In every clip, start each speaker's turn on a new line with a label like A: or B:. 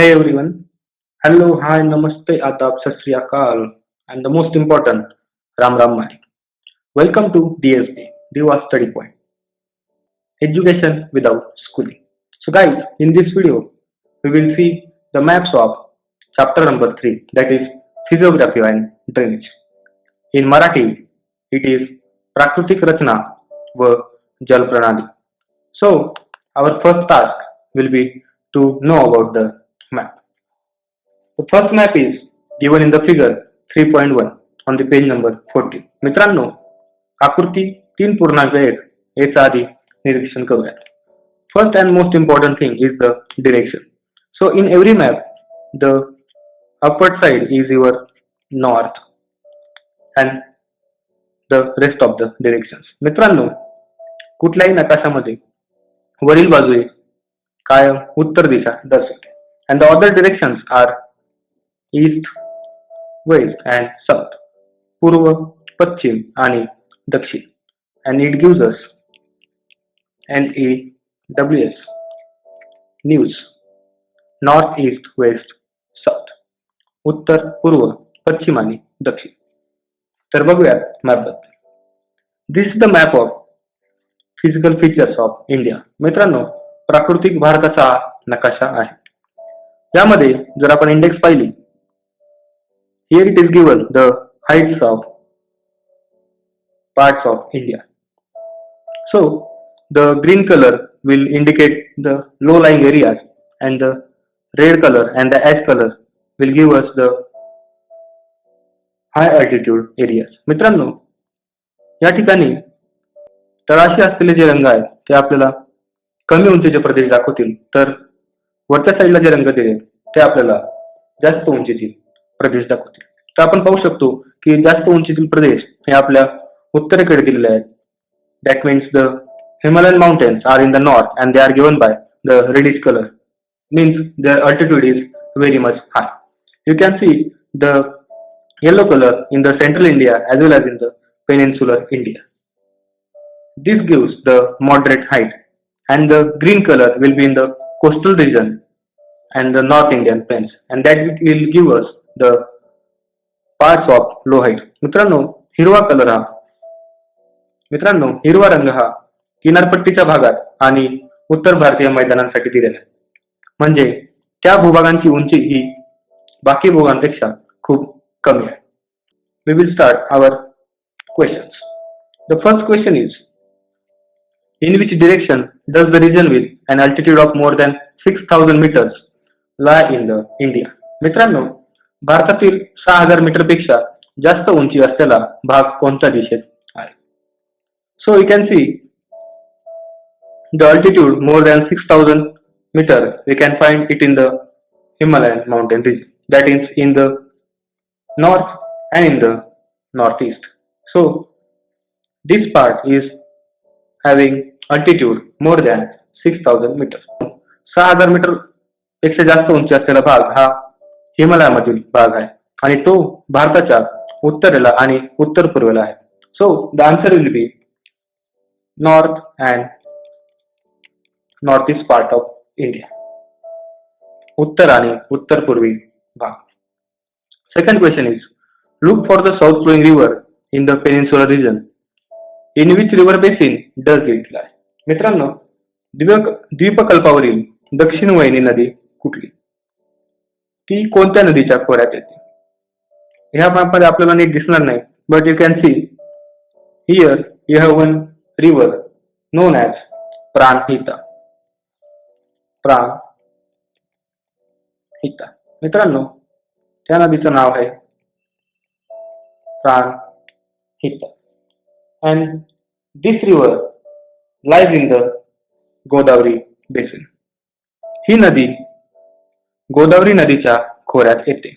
A: Hey everyone. Hello, hi, namaste, adab, sat sri akal, and the most important, Ram Ram Mari. Welcome to DSP, Diva Study Point, Education Without Schooling. So guys, in this video, we will see the maps of chapter number 3, that is Physiography and Drainage. In Marathi, it is Prakritik Rachna व Jal Pranali. So, our first task will be to know about the map. The first map is given in the figure 3.1 on the page number 40. मित्रांनो, आकृती 3.1 याचा आधी निरीक्षण करूया. First and most important thing is the direction. So in every map, the upward side is your north and the rest of the directions. मित्रांनो, कुठल्याही नकाशामध्ये वरील बाजूने कायम उत्तर दिशा दर्शवते. And the other directions are east, west and south. पूर्व, पश्चिम आणि दक्षिण. And it gives us NEWS news north, east, west, south. उत्तर, पूर्व, पश्चिम आणि दक्षिण. तर बघूयात मॅप बद्दल. This is the map of physical features of India. मित्रांनो, प्राकृतिक भारताचा नकाशा आहे. यामध्ये जर आपण इंडेक्स पाहिली, here it is given the heights of parts of India. So the green color will indicate the low lying areas and the red color and the ash color will give us the high altitude areas. मित्रांनो, या ठिकाणी तळाशी असलेले जे रंग आहेत ते आपल्याला कमी उंचीचे प्रदेश दाखवतील, तर वरच्या साईडला जे रंग दिले ते आपल्याला जास्त उंचीचे प्रदेश दाखवतील. तर आपण पाहू शकतो की जास्त उंचीतील प्रदेश हे आपल्या उत्तरेकडे दिलेले आहेत. That means the Himalayan mountains are in the north and they are given by the reddish color, means their altitude is very much high. You can see the yellow color in the central India as well as in the peninsular India. This gives the moderate height, and the green color will be in the coastal region and the North Indian plains, and that will give us the parts of low height. मित्रांनो, हिरवा रंग हा किनारपट्टीच्या भागात आणि उत्तर भारतीय मैदानांसाठी दिलेला आहे. म्हणजे त्या भूभागांची उंची ही बाकी भूभागांपेक्षा खूप कमी आहे. We will start our questions. The first question is, in which direction does the region with an altitude of more than 6,000 meters lie in the India? मित्रांनो, भारतातील 6,000 मीटर पेक्षा जास्त उंची असलेला भाग कोणत्या दिशेत आहे? So we can see the altitude more than 6,000 meter, we can find it in the Himalayan mountain region, that is in the north and in the northeast. So this part is having altitude more than 6,000 meters. 6,000 metre पेक्षा जास्त उंची असलेला भाग हा हिमालयामधील भाग आहे आणि तो भारताच्या उत्तरेला आणि उत्तर पूर्वेला आहे. So the answer will be north and northeast part of India. उत्तर आणि उत्तर पूर्वी भाग. Second question is, look for the south flowing river in the peninsular region. In which river basin does it lie? मित्रांनो, द्वीपकल्पावरील दक्षिण वाहिनी नदी कुठली? ती कोणत्या नदीच्या खोऱ्यात येते? ह्या मॅपमध्ये आपल्याला नीट दिसणार नाही, but you can see here you have one river known as Pranhita. मित्रांनो, त्या नदीचं नाव आहे Pranhita, and this river lies in the Godavari basin. ही नदी गोदावरी नदीच्या खोऱ्यात येते.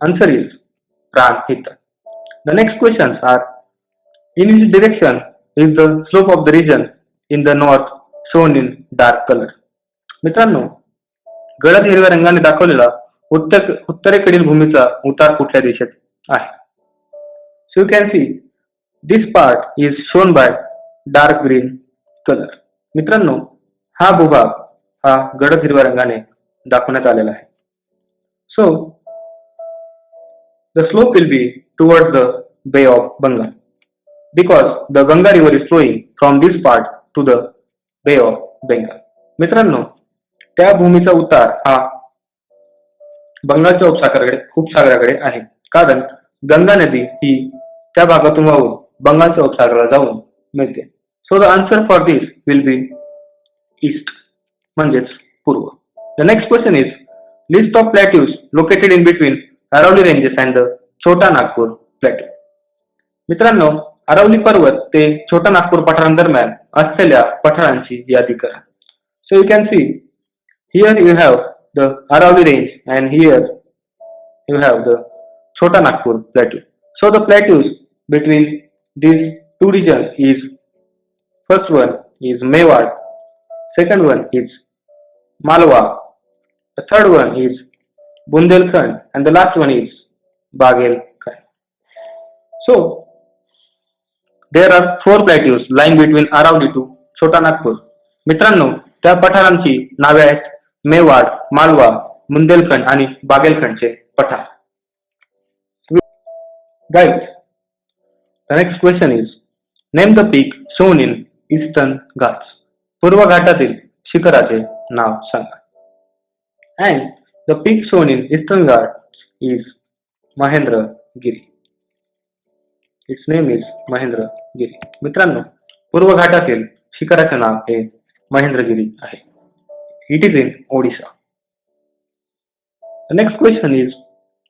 A: Answer is Pranhita. The next questions are, in which direction is the slope of the region in the north shown in dark color? मित्रांनो, गडद हिरव्या रंगाने दाखवलेला उत्तरेकडील भूमीचा उतार कुठल्या दिशेत आहे? So you can see this part is shown by dark green color. मित्रांनो, हा भूभाग हा गडद हिरव्या रंगाने दाखवण्यात आलेला आहे. So the slope will be towards the Bay of Bengal because the Ganga river is flowing from this part to the Bay of Bengal. मित्रांनो, त्या भूमीचा उतार हा बंगालच्या उपसागराकडे आहे, कारण गंगा नदी ही त्या भागातून वाहून बंगालच्या उपसागराला जाऊन मिळते. So the answer for this will be east म्हणजेच पूर्व. The next question is list of plateaus located in between Aravalli ranges and the Chota Nagpur plateau. मित्रांनो, अरावली पर्वत ते छोटा नागपूर पठारांदरम्यान असलेल्या पठारांची यादी करा. So you can see here you have the Aravalli range and here you have the Chota Nagpur plateau. So the plateaus between these two regions is, first one is Mewar, second one is Malwa, the third one is Bundelkhand and the last one is Bagelkhand. So there are four plateaus lying between Aravalli to Chota Nagpur. मित्रांनो, त्या पठारांची नावे आहेत मेवाड, मालवा, बुंदेलखंड आणि बागेलखंडचे पठार. Guys, the next question is name the peak shown in Eastern Ghats. पूर्व घाटातील शिखराचे नाव सांगा. And the peak shown in Eastern Ghats is Mahendragiri. Its name is Mahendragiri. मित्रांनो, पूर्व घाटातील शिखराचे नाव हे महेंद्रगिरी आहे. It is in Odisha. The next question is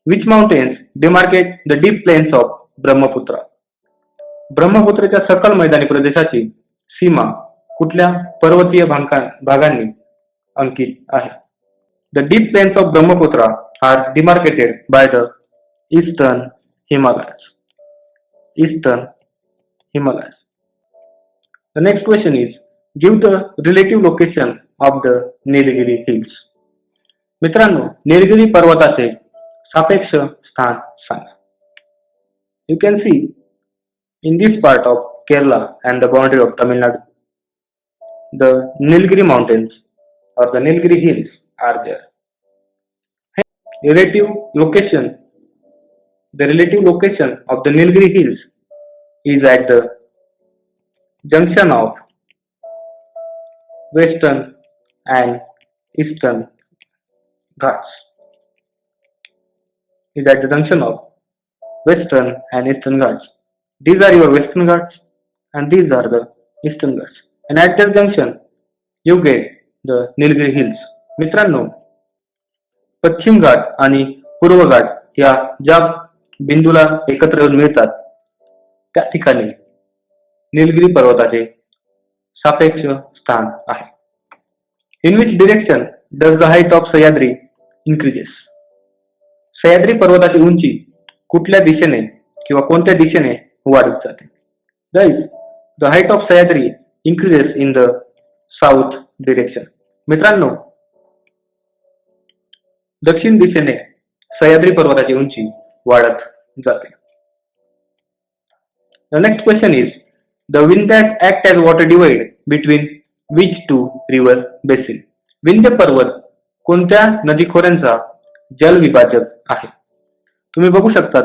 A: which mountains demarcate the deep plains of Brahmaputra? ब्रह्मपुत्राच्या सकल मैदानी प्रदेशाची सीमा कुठल्या पर्वतीय भागांनी अंकित आहे? The deep plains of Brahmaputra are demarcated by the Eastern Himalayas. Eastern Himalayas. The next question is give the relative location of the Nilgiri Hills. मित्रांनो, निलगिरी पर्वताचे सापेक्ष स्थान सांगा. You can see in this part of Kerala and the boundary of Tamil Nadu, the Nilgiri mountains or the Nilgiri hills are there. The relative location of the Nilgiri hills is at the junction of Western and Eastern Ghats. Is at the junction of Western and Eastern Ghats. These are your Western Ghats and these are the Eastern Ghats. And at that junction you get the Nilgiri Hills. मित्रांनो, पश्चिम घाट आणि पूर्व घाट या ज्या बिंदूला एकत्र येऊन मिळतात त्या ठिकाणी निलगिरी पर्वताचे सापेक्ष स्थान आहे. In which direction does the height of Sahyadri increases? Sahyadri पर्वताची उंची कुठल्या दिशेने किंवा कोणत्या दिशेने वाढत जाते? Guys, the height of Sahyadri increases in the south direction. मित्रांनो, दक्षिण दिशेने सह्याद्री पर्वताची उंची वाढत जाते. The next question is the Vindhyas act as water divide between which two river basin? Vindhya पर्वत कोणत्या नदीखोऱ्यांचा जल विभाजक आहे? तुम्ही बघू शकतात.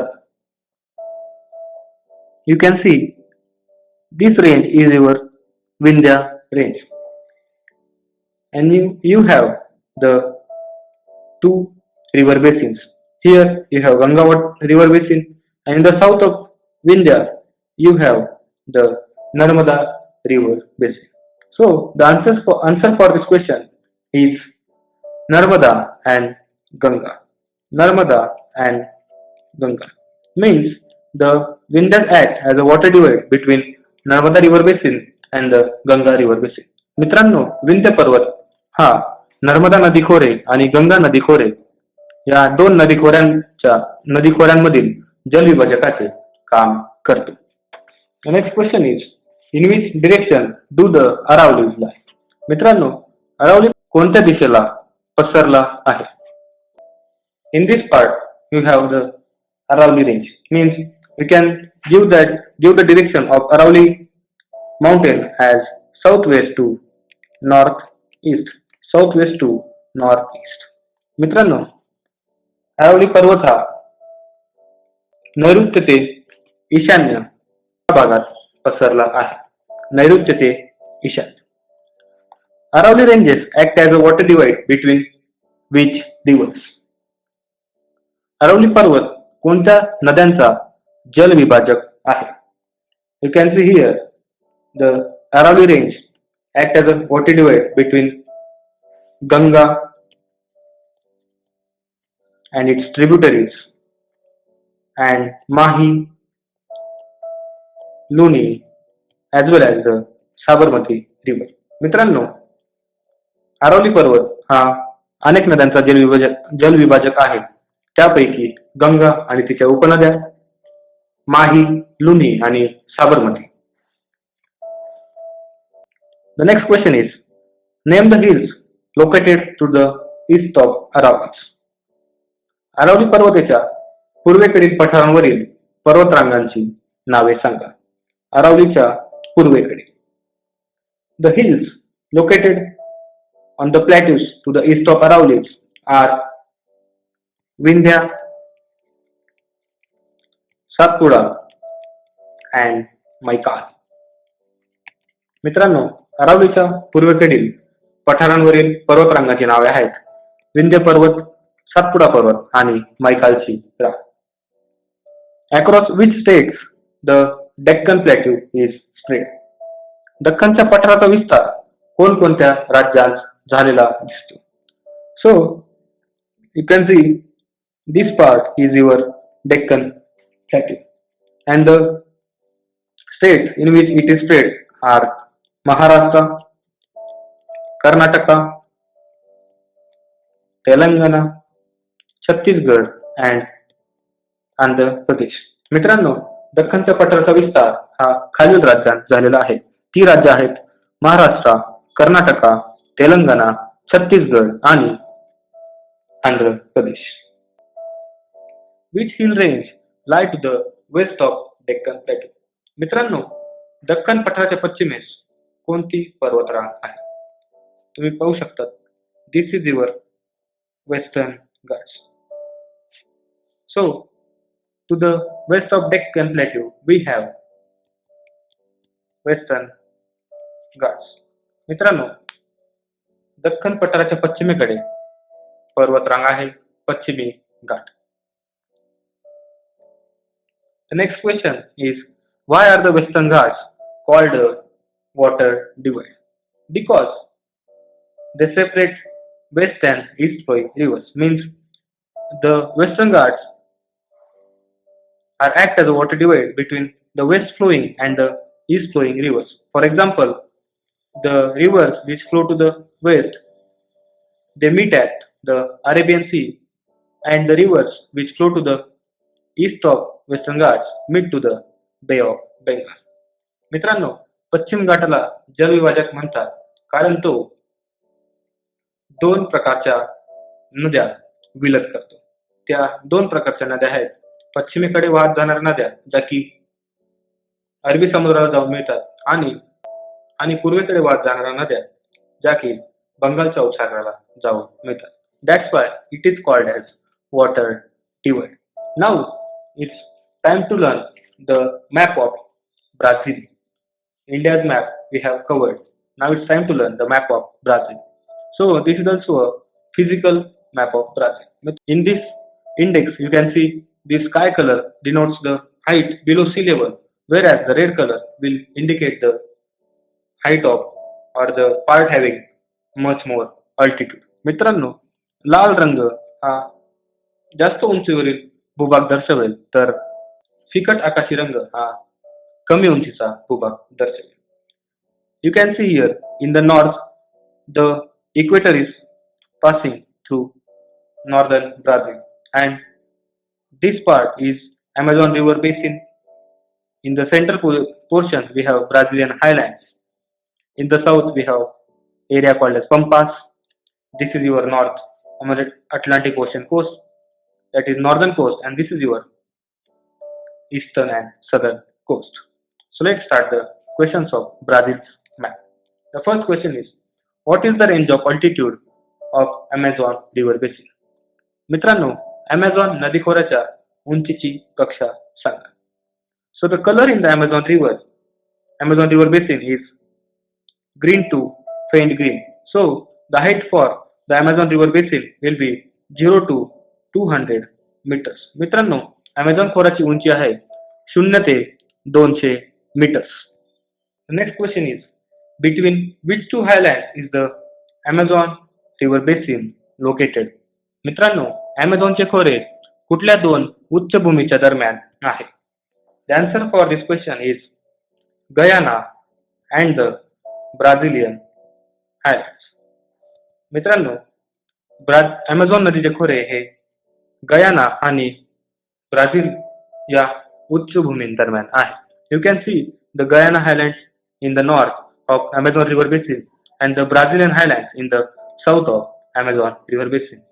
A: You can see this range is your Vindhya range and you have the two river basins. Here you have Ganga river basin and in the south of Vindhya you have the Narmada river basin. So the answer for this question is Narmada and Ganga. Narmada and Ganga means the Vindhyas act as a water divide between Narmada river basin and the Ganga river basin. मित्रांनो, विंध्य पर्वत हा नर्मदा नदी खोरे आणि गंगा नदी खोरे या दोन नदीखोऱ्यांमधील जल विभाजकाचे काम करतो. Next question is in which direction do the Aravalis lie? मित्रांनो, अरावली कोणत्या दिशेला पसरला आहे? In this part you have the Aravali range means we can give the direction of Aravalli mountain as southwest to northeast. Southwest to northeast. मित्रांनो, अरावली पर्वत हा नैऋत्य ते ईशान्य भागात पसरला आहे. नैऋत्य ते ईशान्य. Aravalli ranges act as a water divide between which rivers? Aravalli पर्वत कोणत्या नद्यांचा जलविभाजक आहे? You can see here the Aravalli range act as a water divide between Ganga and its tributaries and Mahi, Luni as well as the Sabarmati river. मित्रांनो, अरावली पर्वत हा अनेक नद्यांचा जलविभाजक आहे. त्यापैकी गंगा आणि तिच्या उपनद्या, माही, लुनी आणि Sabarmati. The next question is, name the hills located to the east of Aravalli. Aravalli पर्वताच्या पूर्वेकडील पठारांवरील पर्वतरांगांची नावे सांगा. अरावलीच्या पूर्वेकडे. The hills located on the plateaus to the east of Aravalli are Vindhya, Satpura and Maikal. मित्रांनो, अरावलीच्या पूर्वेकडील पठारांवरील पर्वतरांगाची नावे आहेत विंध्य पर्वत, सातपुडा पर्वत आणि मैकालची रांग. Across which states the Deccan Plateau is spread? दख्खनच्या पठाराचा विस्तार कोणकोणत्या राज्यात झालेला दिसतो? So you can see this part is your Deccan Plateau and the states in which it is spread are Maharashtra, Karnataka, Telangana, Chhattisgarh and Andhra Pradesh. मित्रांनो, दख्खनच्या पठाराचा विस्तार हा खालील राज्यात झालेला आहे. ती राज्य आहेत महाराष्ट्र, कर्नाटका, तेलंगणा, छत्तीसगड आणि Andhra Pradesh. Which hill range lie to the west of Deccan Plateau? मित्रांनो, दख्खन पठाराच्या पश्चिमेस कोणती पर्वतरांग आहे? तुम्ही पाहू शकता. This is your Western Ghats. So, to the west of Deccan Plateau, we have Western Ghats. मित्रांनो, दख्खन पठाराच्या पश्चिमेकडे पर्वतरांग आहे पश्चिमी घाट. The next question is, why are the Western Ghats called a water divide? Because they separate west and east flowing rivers. Means the Western Ghats are act as a water divide between the west flowing and the east flowing rivers. For example, the rivers which flow to the west, they meet at the Arabian Sea, and the rivers which flow to the east of Western Ghats meet to the Bay of Bengal. मित्रांनो, पश्चिम घाटाला जलविभाजक म्हणतात कारण तो दोन प्रकारच्या नद्या विलग करतो. त्या दोन प्रकारच्या नद्या आहेत पश्चिमेकडे वाहत जाणाऱ्या नद्या ज्या की अरबी समुद्राला जाऊन मिळतात आणि पूर्वेकडे वाहत जाणाऱ्या नद्या ज्या की बंगालच्या उपसागराला जाऊन मिळतात. That's why it is called as water divide. Now it's time to learn the map of Brazil. India's map we have covered. Now it's time to learn the map of Brazil. So this is also a physical map of Brazil. In this index you can see the sky color denotes the height below sea level, whereas the red color will indicate the height of or the part having much more altitude. मित्रांनो, लाल रंग हा जास्त उंचीवरील भूभाग दर्शवेल तर फिकट आकाशी रंग हा कमी उंचीचा भूभाग दर्शवेल. You can see here in the north the equator is passing through northern Brazil and this part is Amazon River basin. In the central portion we have Brazilian highlands. In the south we have area called as Pampas. This is your North Atlantic Ocean coast, that is northern coast, and this is your eastern and southern coast. So let's start the questions of Brazil's map. The first question is, what is the range of altitude of Amazon River basin? मित्रांनो, Amazon नदी खोऱ्याच्या उंचीची कक्षा सांगा. So the color in the Amazon River basin is green to faint green. So the height for the Amazon River basin will be 0 to 200 meters. मित्रांनो, Amazon खोऱ्याची उंची आहे 0 ते 200 meters. The next question is, between which two highlands is the Amazon River basin located? मित्रांनो, Amazonचे खोरे कुठल्या दोन उच्चभूमीच्या दरम्यान आहे? The answer for this question is Guyana and the Brazilian highlands. मित्रांनो, Amazon नदीचे खोरे हे गयाना आणि ब्राझील या उच्चभूमींदरम्यान आहे. You can see the Guyana highlands in the north of Amazon River basin and the Brazilian highlands in the south of Amazon River basin.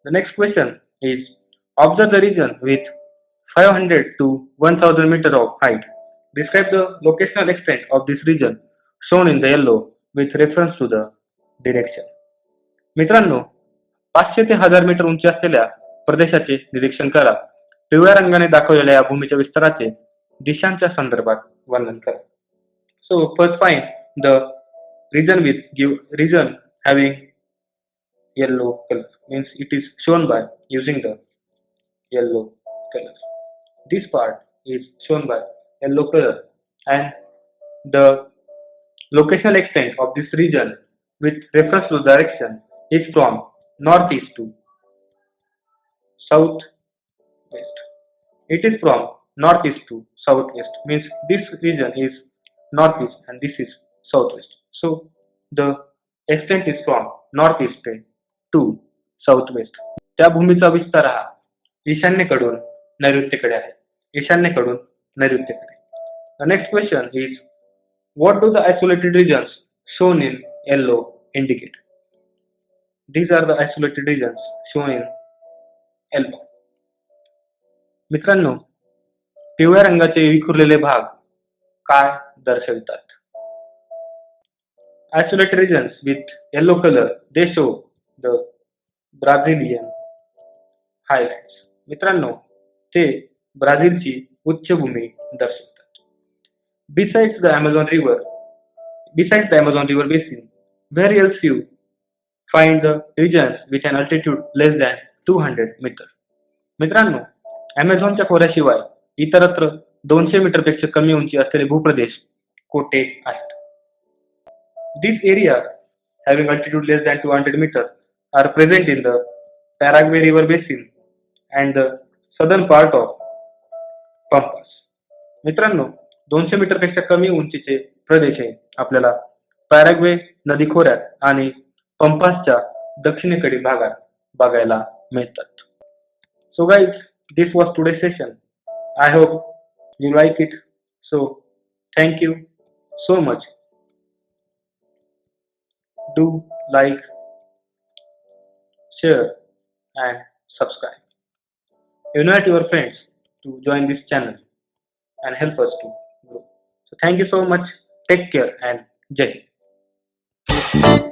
A: The next question is, observe the region with 500 to 1000 meter of height. Describe the locational extent of this region shown in the yellow with reference to the direction. मित्रांनो, 500 ते 1000 metre उंची असलेल्या प्रदेशाचे निरीक्षण करा. पिवळ्या रंगाने दाखवलेल्या या भूमीच्या विस्ताराचे दिशांच्या संदर्भात वर्णन करा. So first find the region having yellow color, means it is shown by using the yellow color. This part is shown by yellow color, and the locational extent of this region with reference to direction is from northeast to southwest. It is from northeast to southwest, means this region is northeast and this is southwest. So the extent is from northeast to southwest. त्या भूमीचा विस्तार हा ईशान्येकडून नैऋत्येकडे आहे. ईशान्येकडून नैऋत्येकडे. The next question is, what do the isolated regions shown in yellow indicate? These are the isolated regions shown in yellow. मित्रांनो, पिवळ्या रंगाचे विखुरलेले भाग काय दर्शवितात? Isolated regions with yellow color, they show the Brazilian highlands. मित्रांनो, ते ब्राझीलची उच्चभूमी दर्शवतात. Besides the Amazon River basin, where else you find the regions with an altitude less than 200 meters? मित्रांनो, Amazonच्या खोऱ्याशिवाय इतरत्र 200 मीटरपेक्षा कमी उंची असलेले भूप्रदेश कोठे आहेत? These areas having altitude less than 200 meters are present in the Paraguay River basin and the southern part of Pampas. मित्रांनो, 200 मीटरपेक्षा कमी उंचीचे प्रदेश हे आपल्याला पॅराग्वे नदी खोऱ्यात आणि पंपासच्या दक्षिणेकडील भागात बघायला मिळतात. So guys, this was today's session. I hope you like it. So thank you so much. Do like, share and subscribe. Invite your friends to join this channel and help us to grow. So thank you so much. Take care and Jai Hind.